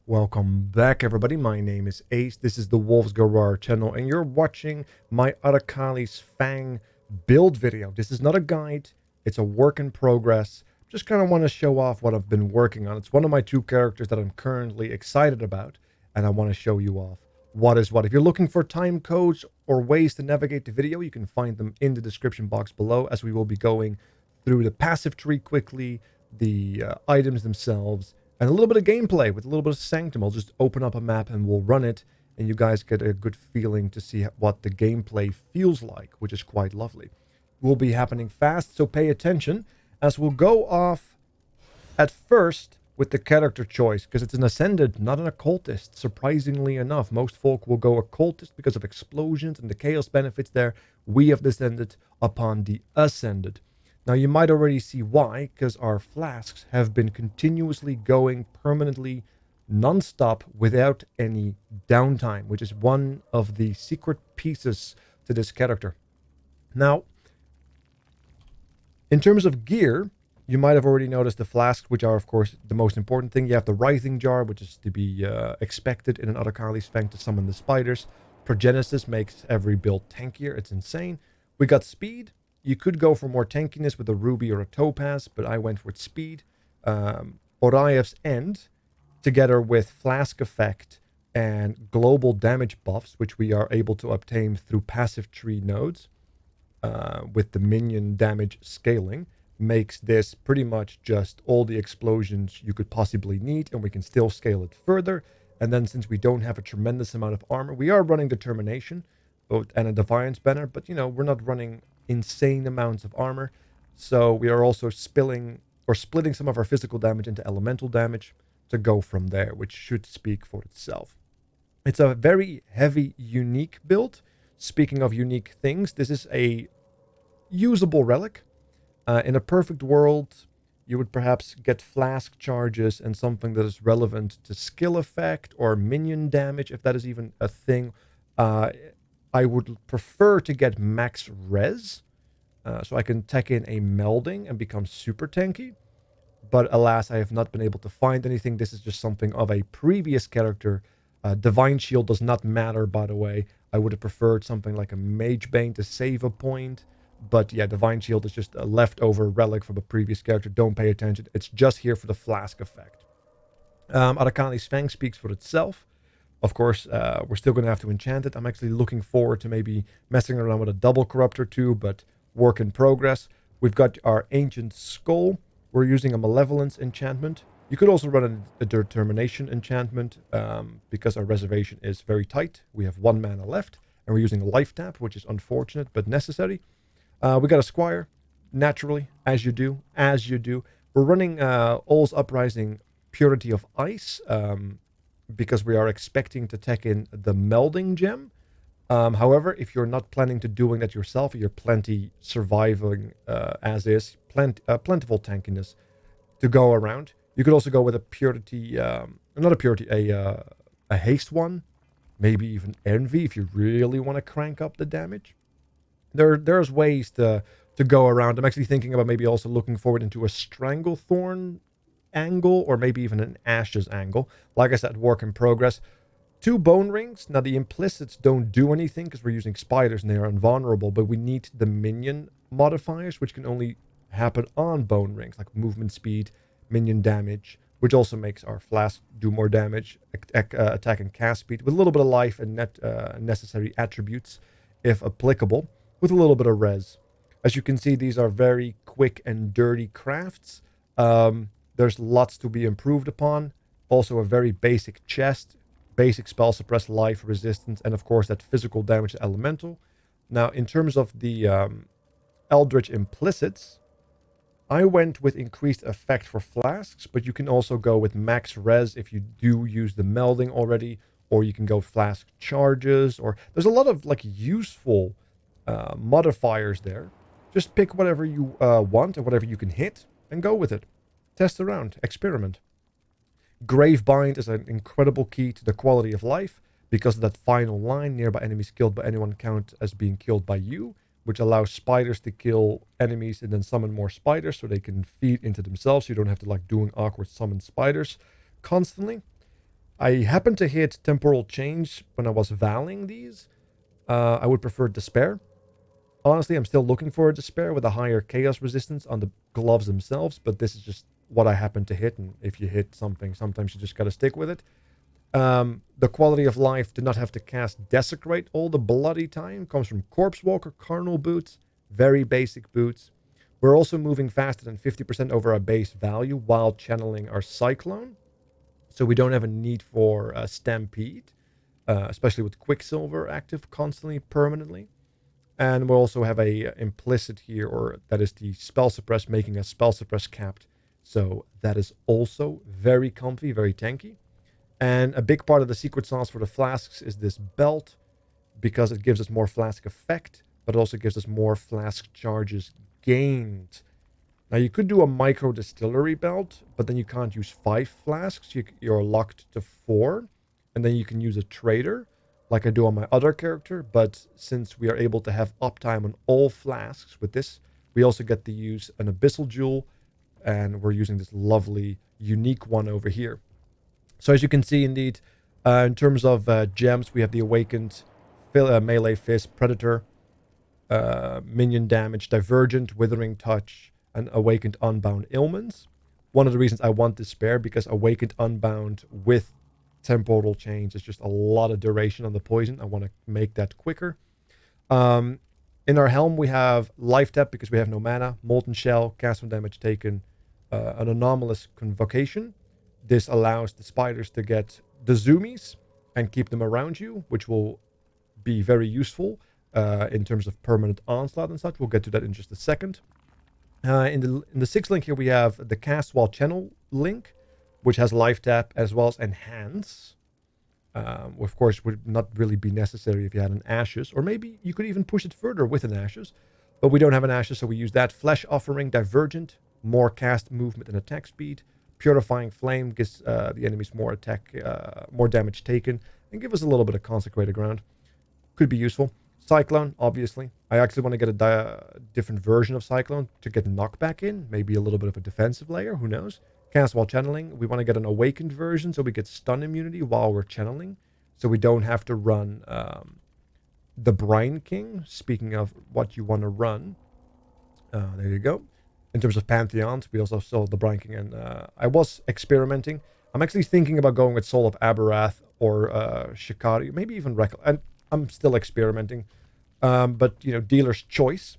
Welcome back, everybody. My name is Ace. This is the Wolves Go Roar channel, and you're watching my Arakaali's Fang build video. This is not a guide, it's a work in progress. Just kind of want to show off what I've been working on. It's one of my two characters that I'm currently excited about, and I want to show you off what is what. If you're looking for time codes or ways to navigate the video, you can find them in the description box below, as we will be going through the passive tree quickly, the items themselves, and a little bit of gameplay with a little bit of Sanctum. I'll just open up a map and we'll run it, and you guys get a good feeling to see what the gameplay feels like, which is quite lovely. Will be happening fast, so pay attention, as we'll go off at first with the character choice, because it's an Ascended, not an Occultist. Surprisingly enough, most folk will go Occultist because of explosions and the chaos benefits there. We have descended upon the Ascended. Now, you might already see why, because our flasks have been continuously going permanently non-stop without any downtime, which is one of the secret pieces to this character. Now, in terms of gear, you might have already noticed the flasks, which are, of course, the most important thing. You have the Writhing Jar, which is to be expected in an Arakaali's Fang to summon the spiders. Progenesis makes every build tankier. It's insane. We got Speed. You could go for more tankiness with a Ruby or a Topaz, but I went with Speed. Orayev's End, together with Flask Effect and global damage buffs, which we are able to obtain through passive tree nodes, with the minion damage scaling, makes this pretty much just all the explosions you could possibly need, and we can still scale it further. And then, since we don't have a tremendous amount of armor, we are running Determination and a Defiance banner, but we're not running insane amounts of armor, so we are also splitting some of our physical damage into elemental damage to go from there, which should speak for itself. It's a very heavy, unique build. Speaking of unique things, this is a usable relic. In a perfect world, you would perhaps get flask charges and something that is relevant to skill effect or minion damage, if that is even a thing. I would prefer to get max res, so I can tech in a melding and become super tanky. But alas, I have not been able to find anything. This is just something of a previous character. Divine Shield does not matter, by the way. I would have preferred something like a Mage Bane to save a point. But yeah, Divine Shield is just a leftover relic from a previous character. Don't pay attention. It's just here for the flask effect. Arakaali's Fang speaks for itself. Of course, we're still going to have to enchant it. I'm actually looking forward to maybe messing around with a double corrupt or two, but work in progress. We've got our Ancient Skull. We're using a Malevolence enchantment. You could also run a Determination enchantment, because our reservation is very tight. We have 1 mana left, and we're using a Life Tap, which is unfortunate but necessary. We got a Squire, naturally, as you do. We're running All's Uprising Purity of Ice, because we are expecting to tech in the melding gem. However, if you're not planning to doing that yourself, you're plenty surviving as is, plentiful tankiness to go around. You could also go with a purity, not a purity, a haste one, maybe even envy if you really want to crank up the damage. There's ways to go around. I'm actually thinking about maybe also looking forward into a Stranglethorn angle, or maybe even an Ashes angle. Like I said, work in progress. 2 Bone Rings. Now, the implicits don't do anything because we're using spiders and they are invulnerable, but we need the minion modifiers, which can only happen on Bone Rings, like movement speed, minion damage, which also makes our flask do more damage, attack and cast speed, with a little bit of life and necessary attributes, if applicable, with a little bit of res. As you can see, these are very quick and dirty crafts. There's lots to be improved upon. Also a very basic chest, basic spell suppress, life resistance, and of course that physical damage elemental. Now, in terms of the Eldritch implicits, I went with increased effect for flasks, but you can also go with max res if you do use the melding already, or you can go flask charges, or there's a lot of useful modifiers there. Just pick whatever you want and whatever you can hit and go with it. Test around, experiment. Gravebind is an incredible key to the quality of life because of that final line, nearby enemies killed by anyone count as being killed by you, which allows spiders to kill enemies and then summon more spiders so they can feed into themselves. So you don't have to doing awkward summon spiders constantly. I happened to hit temporal change when I was valing these. I would prefer despair. Honestly, I'm still looking for a despair with a higher chaos resistance on the gloves themselves, but this is just what I happen to hit. And if you hit something, sometimes you just gotta stick with it. The quality of life to not have to cast Desecrate all the bloody time comes from Corpse Walker Carnal Boots, very basic boots. We're also moving faster than 50% over our base value while channeling our Cyclone, so we don't have a need for a Stampede, especially with Quicksilver active constantly, permanently. And we'll also have a implicit here, or that is the Spell Suppress, making a Spell Suppress capped. So that is also very comfy, very tanky. And a big part of the secret sauce for the flasks is this belt, because it gives us more flask effect, but also gives us more flask charges gained. Now, you could do a micro distillery belt, but then you can't use 5 flasks. You're locked to 4. And then you can use a trader, like I do on my other character. But since we are able to have uptime on all flasks with this, we also get to use an Abyssal Jewel. And we're using this lovely, unique one over here. So as you can see, indeed, in terms of gems, we have the Awakened Melee Fist, Predator, Minion Damage, Divergent, Withering Touch, and Awakened Unbound Ailments. One of the reasons I want Despair, because Awakened Unbound with Temporal Change is just a lot of duration on the poison. I want to make that quicker. In our helm, we have Life Tap because we have no mana, Molten Shell, cast when damage taken, an Anomalous Convocation. This allows the spiders to get the zoomies and keep them around you, which will be very useful in terms of permanent onslaught and such. We'll get to that in just a second. In the sixth link here, we have the cast while channel link, which has life tap as well as enhance. Of course, would not really be necessary if you had an Ashes, or maybe you could even push it further with an Ashes, but we don't have an Ashes, so we use that. Flesh Offering, Divergent, more cast movement and attack speed. Purifying Flame gives the enemies more attack, more damage taken, and give us a little bit of Consecrated Ground. Could be useful. Cyclone, obviously. I actually want to get a different version of Cyclone to get knockback in. Maybe a little bit of a defensive layer, who knows. Cast while channeling. We want to get an awakened version so we get stun immunity while we're channeling. So we don't have to run the Brine King. Speaking of what you want to run. There you go. In terms of Pantheons, we also saw the Brine King. And I was experimenting. I'm actually thinking about going with Soul of Aberath or Shikari. Maybe even Rek'Al. And I'm still experimenting. But, you know, dealer's choice.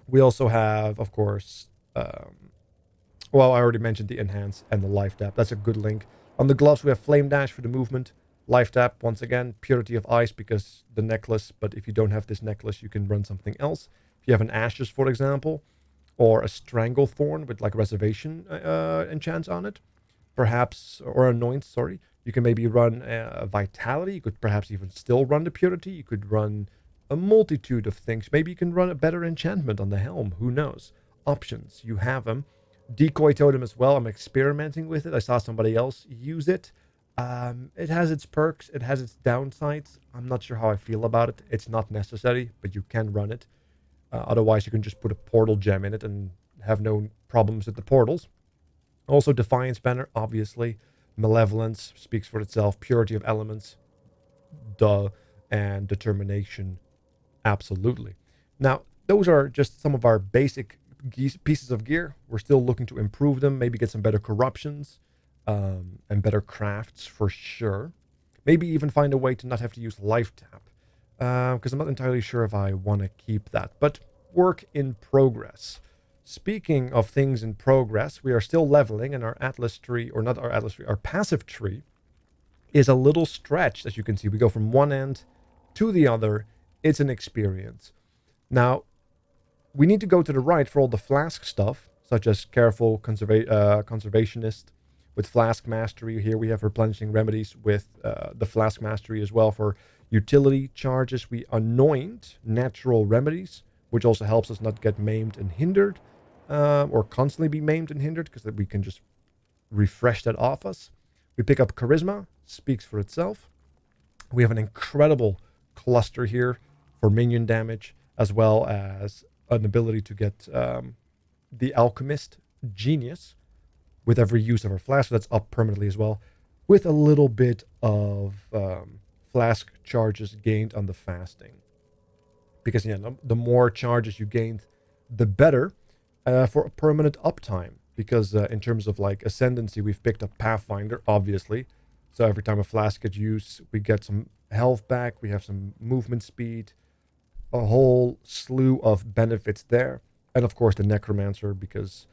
We also have, of course, well, I already mentioned the enhance and the life tap. That's a good link. On the gloves, we have flame dash for the movement. Life tap, once again, purity of ice because the necklace. But if you don't have this necklace, you can run something else. If you have an ashes, for example, or a stranglethorn with like reservation enchants on it, perhaps, or anoint, sorry, you can maybe run a vitality. You could perhaps even still run the purity. You could run a multitude of things. Maybe you can run a better enchantment on the helm. Who knows? Options. You have them. Decoy totem as well. I'm experimenting with it. I saw somebody else use it. It has its perks. It has its downsides. I'm not sure how I feel about it. It's not necessary, but you can run it. Otherwise, you can just put a portal gem in it and have no problems with the portals. Also, Defiance banner, obviously. Malevolence speaks for itself. Purity of elements, duh. And Determination, absolutely. Now, those are just some of our basic pieces of gear. We're still looking to improve them, maybe get some better corruptions and better crafts for sure. Maybe even find a way to not have to use life tap, because I'm not entirely sure if I want to keep that. But work in progress. Speaking of things in progress, we are still leveling, and our Atlas tree, or not our Atlas tree, our passive tree is a little stretched, as you can see. We go from one end to the other. It's an experience. Now, we need to go to the right for all the flask stuff, such as Careful Conservationist with Flask Mastery. Here we have Replenishing Remedies with the Flask Mastery as well for utility charges. We anoint Natural Remedies, which also helps us not get maimed and hindered, or constantly be maimed and hindered, because we can just refresh that off us. We pick up Charisma, speaks for itself. We have an incredible cluster here for minion damage, as well as an ability to get the Alchemist Genius with every use of our flask. So that's up permanently as well. with a little bit of flask charges gained on the fasting. Because yeah, the more charges you gained, the better for permanent uptime. Because in terms of like ascendancy, we've picked up Pathfinder, obviously. So every time a flask gets used, we get some health back. We have some movement speed, a whole slew of benefits there. And of course, the Necromancer, because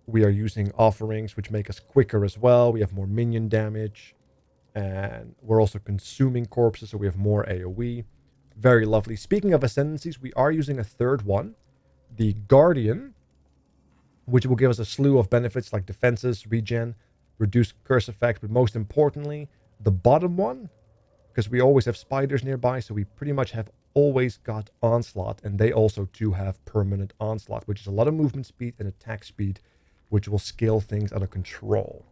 we are using offerings, which make us quicker as well. We have more minion damage. And we're also consuming corpses, so we have more AoE. Very lovely. Speaking of ascendancies, we are using a third one, the Guardian, which will give us a slew of benefits like defenses, regen, reduced curse effect, but most importantly, the bottom one, because we always have spiders nearby, so we pretty much have always got onslaught, and they also too have permanent onslaught, which is a lot of movement speed and attack speed, which will scale things out of control,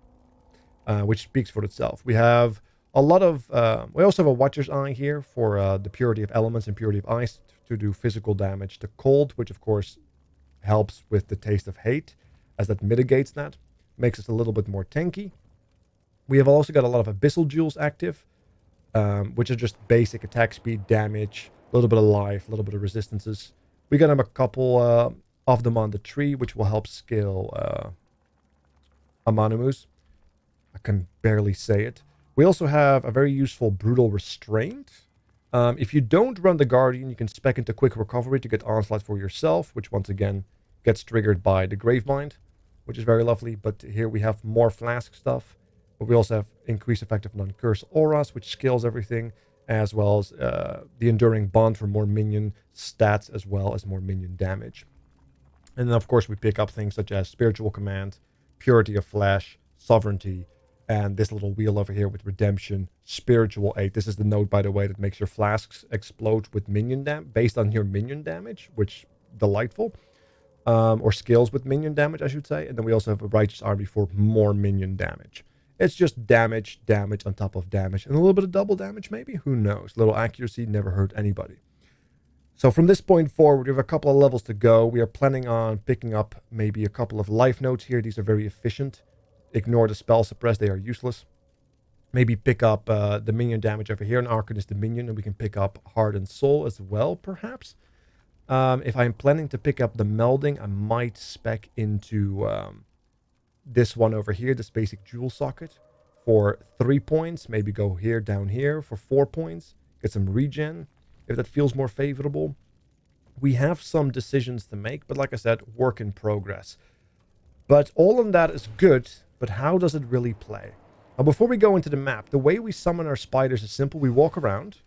which speaks for itself. We have a lot of, we also have a Watcher's Eye here for the Purity of Elements and Purity of Ice to do physical damage to cold, which of course helps with the Taste of Hate, as that mitigates that, makes us a little bit more tanky. We have also got a lot of Abyssal Jewels active, which are just basic attack speed, damage, a little bit of life, a little bit of resistances. We got a couple of them on the tree, which will help scale Amanimus. I can barely say it. We also have a very useful Brutal Restraint. If you don't run the Guardian, you can spec into Quick Recovery to get Onslaught for yourself, which once again gets triggered by the Gravemind, which is very lovely. But here we have more Flask stuff. But we also have increased effective non-curse auras, which scales everything, as well as the Enduring Bond for more minion stats, as well as more minion damage. And then, of course, we pick up things such as Spiritual Command, Purity of Flesh, Sovereignty, and this little wheel over here with Redemption, Spiritual Aid. This is the node, by the way, that makes your flasks explode with minion damage, based on your minion damage, which delightful. Or scales with minion damage, I should say. And then we also have a Righteous Army for more minion damage. It's just damage on top of damage, and a little bit of double damage, maybe? Who knows? Little accuracy never hurt anybody. So from this point forward, we have a couple of levels to go. We are planning on picking up maybe a couple of life nodes here. These are very efficient. Ignore the spell suppress, they are useless. Maybe pick up the minion damage over here. An Arcan is the minion, and we can pick up Heart and Soul as well, perhaps. If I'm planning to pick up the melding, I might spec into this one over here, this basic jewel socket, for 3 points. Maybe go here, down here for 4 points. Get some regen, if that feels more favorable. We have some decisions to make, but like I said, work in progress. But all of that is good, but how does it really play? Now, before we go into the map, the way we summon our spiders is simple. We walk around,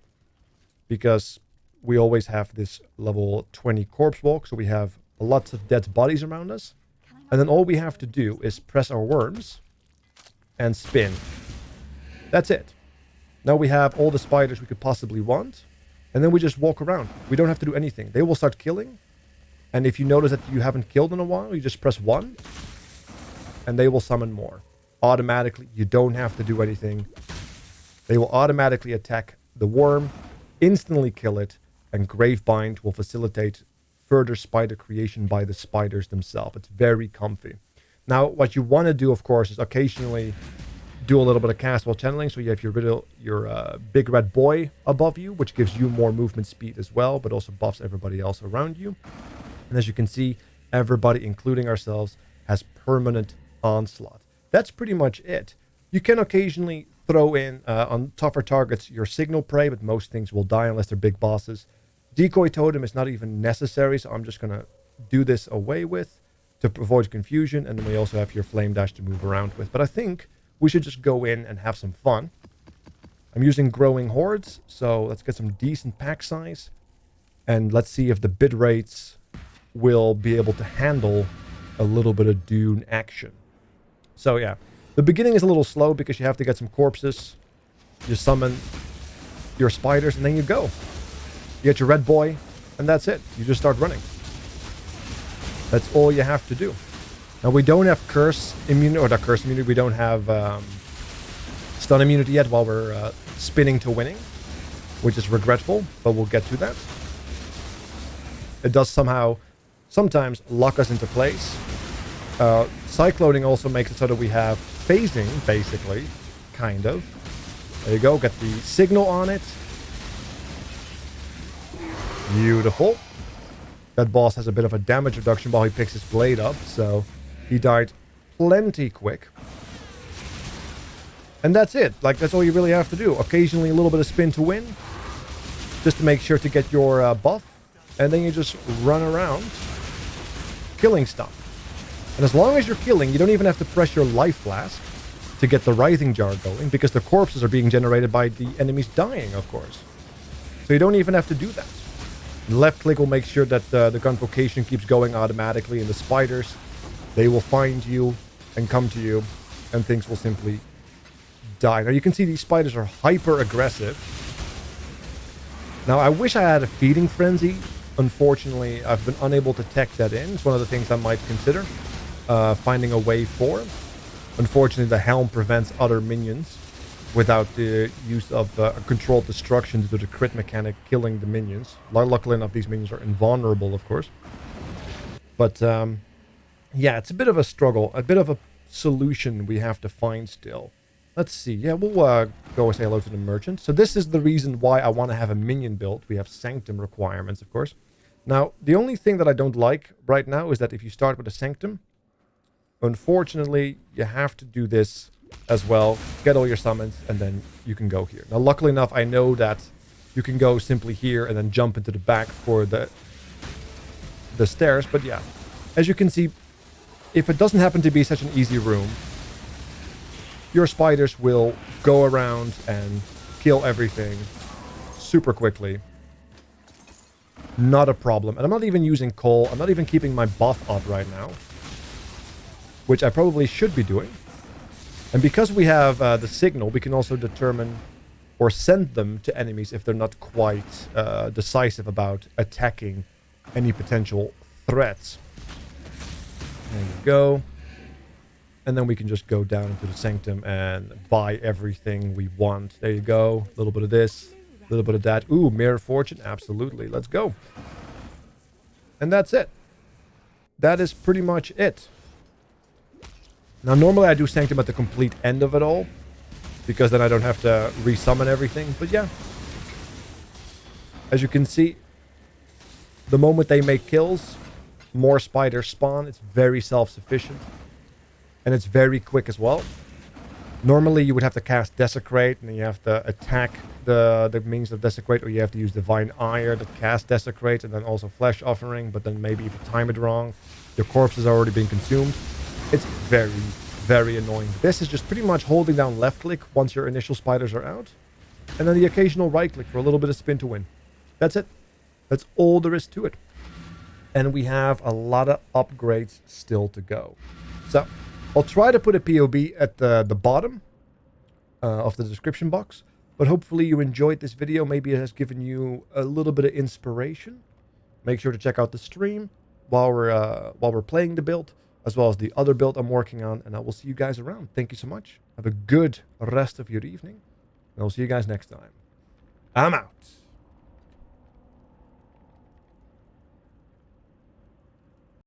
because we always have this level 20 corpse walk, so we have lots of dead bodies around us. And then all we have to do is press our worms and spin. That's it. Now we have all the spiders we could possibly want, and then we just walk around. We don't have to do anything. They will start killing, and if you notice that you haven't killed in a while, you just press 1, and they will summon more. Automatically, you don't have to do anything. They will automatically attack the worm, instantly kill it, and Gravebind will facilitate further spider creation by the spiders themselves. It's very comfy. Now, what you want to do, of course, is occasionally do a little bit of cast while channeling. So you have your big red boy above you, which gives you more movement speed as well, but also buffs everybody else around you. And as you can see, everybody, including ourselves, has permanent onslaught. That's pretty much it. You can occasionally throw in, on tougher targets, your signal prey, but most things will die unless they're big bosses. Decoy totem is not even necessary, so I'm just going to do this away with to avoid confusion. And then we also have your flame dash to move around with. But I think we should just go in and have some fun. I'm using growing hordes, so let's get some decent pack size. And let's see if the bit rates will be able to handle a little bit of Dune action. So yeah, the beginning is a little slow because you have to get some corpses. You summon your spiders, and then you go. You get your red boy, and that's it. You just start running. That's all you have to do. Now, we don't have curse immunity, or not curse immunity. We don't have stun immunity yet while we're spinning to winning, which is regretful, but we'll get to that. It does sometimes lock us into place. Cycloning also makes it so that we have phasing, basically, kind of. There you go. Get the signal on it. Beautiful. That boss has a bit of a damage reduction while he picks his blade up, so he died plenty quick. And that's it. Like, that's all you really have to do. Occasionally a little bit of spin to win, just to make sure to get your buff. And then you just run around killing stuff. And as long as you're killing, you don't even have to press your life flask to get the writhing jar going, because the corpses are being generated by the enemies dying, of course. So you don't even have to do that. Left click will make sure that the convocation keeps going automatically, and the spiders, they will find you and come to you, and things will simply die. Now you can see these spiders are hyper aggressive. Now I wish I had a feeding frenzy. Unfortunately, I've been unable to tech that in. It's one of the things I might consider finding a way for. Unfortunately, the helm prevents other minions without the use of controlled destruction due to the crit mechanic killing the minions. Luckily enough, these minions are invulnerable, of course. But yeah, it's a bit of a struggle, a bit of a solution we have to find still. Let's see. Yeah, we'll go say hello to the merchant. So this is the reason why I want to have a minion build. We have Sanctum requirements, of course. Now, the only thing that I don't like right now is that if you start with a Sanctum, unfortunately, you have to do this as well. Get all your summons, and then you can go here. Now, luckily enough, I know that you can go simply here and then jump into the back for the stairs. But yeah, as you can see, if it doesn't happen to be such an easy room, your spiders will go around and kill everything super quickly. Not a problem. And I'm not even using coal. I'm not even keeping my buff up right now, which I probably should be doing. And because we have the signal, we can also determine or send them to enemies if they're not quite decisive about attacking any potential threats. There you go. And then we can just go down into the Sanctum and buy everything we want. There you go. A little bit of this, a little bit of that. Ooh, Mirror Fortune. Absolutely. Let's go. And that's it. That is pretty much it. Now, normally I do Sanctum at the complete end of it all, because then I don't have to resummon everything. But yeah, as you can see, the moment they make kills, more spiders spawn. It's very self-sufficient. And it's very quick as well. Normally you would have to cast Desecrate, and then you have to attack the means of Desecrate, or you have to use Divine Ire to cast Desecrate, and then also Flesh Offering. But then maybe if you time it wrong, your corpse has already been consumed. It's very, very annoying. This is just pretty much holding down left click once your initial spiders are out, and then the occasional right click for a little bit of spin to win. That's it. That's all there is to it. And we have a lot of upgrades still to go. So I'll try to put a POB at the bottom of the description box, but hopefully you enjoyed this video. Maybe it has given you a little bit of inspiration. Make sure to check out the stream while we're playing the build, as well as the other build I'm working on, and I will see you guys around. Thank you so much. Have a good rest of your evening, and I'll see you guys next time. I'm out.